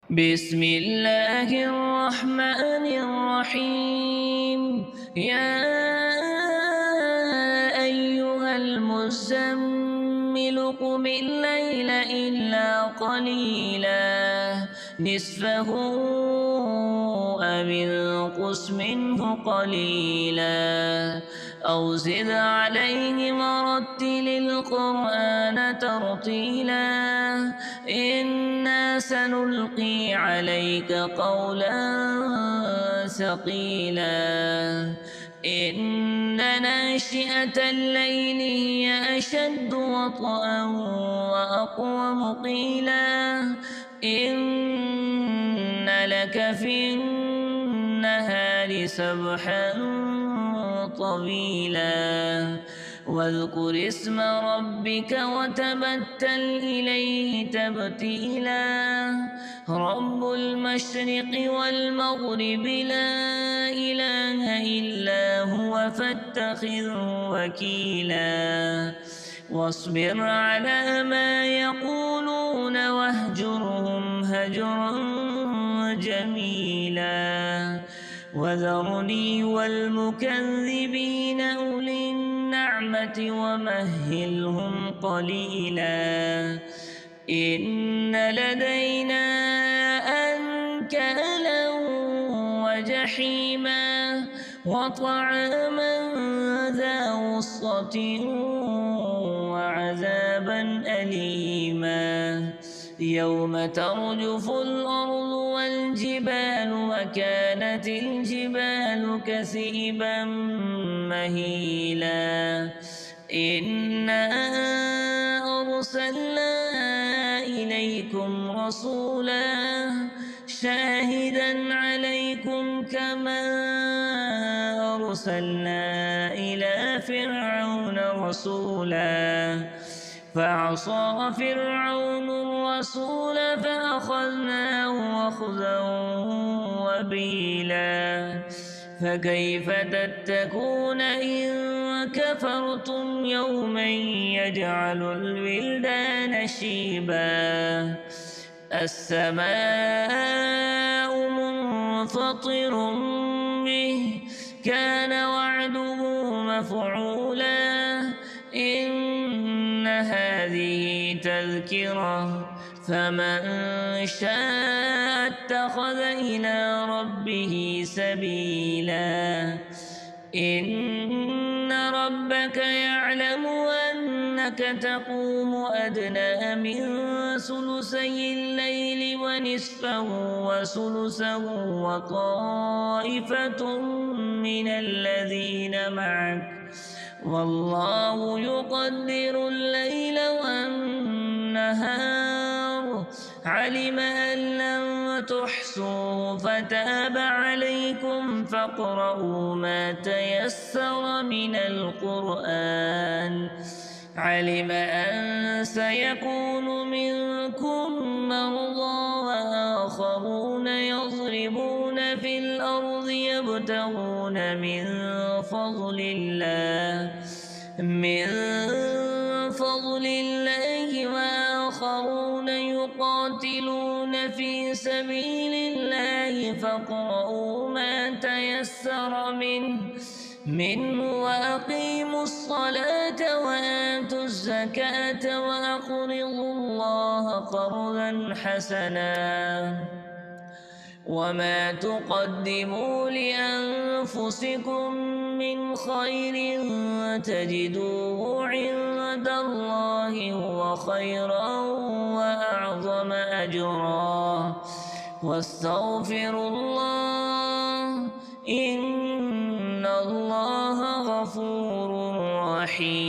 بسم الله الرحمن الرحيم. يا أيها المزمل قم الليل إلا قليلا نصفه أو انقص منه قليلا أو زد عليه ورتل القرآن ترتيلا إنا سنلقي عليك قولا ثقيلا إن ناشئة الليل هي أشد وطئا وأقوم قيلا إن لك في النهار سبحا طويلا واذكر اسم ربك وتبتل إليه تبتيلا رب المشرق والمغرب لا إله إلا هو فاتخذه وكيلا واصبر على ما يقولون واهجرهم هجرا جميلا وذرني والمكذبين أولي النعمة ومهلهم قليلا إن لدينا أنكالا وجحيما وطعاما ذا غصة وعذابا أليما يوم ترجف الأرض والجبال وكانت الجبال كثيبا مهيلا إنا أرسلنا إليكم رسولا شاهدا عليكم كما أرسلنا إلى فرعون رسولا فعصى فرعون الرسول فأخذناه أخذا وبيلا فكيف تتقون إن كفرتم يوما يجعل الولدان شيبا السماء منفطر به كان وعده مفعولا إن هذه تذكرة فمن شاء اتخذ إلى ربه سبيلا إن ربك يعلم أنك تقوم أدنى من ثلثي الليل ونصفه وثلثه وطائفة من الذين معك والله يقدر الليل والنهار علم أن لن تحصوه فتاب عليكم فاقرؤوا ما تيسر من القرآن علم أن سيكون منكم مرضى وآخرون يضربون في الأرض يبتغون من فضل الله وآخرون يقاتلون في سبيل الله فاقرؤوا ما تيسر منه وأقيموا الصلاة وآتوا الزكاة وأقرضوا الله قرضا حسنا وما تقدموا لأنفسكم من خير تجدوه عند الله هو خيرا وأعظم أجرا واستغفروا الله إن الله غفور رحيم.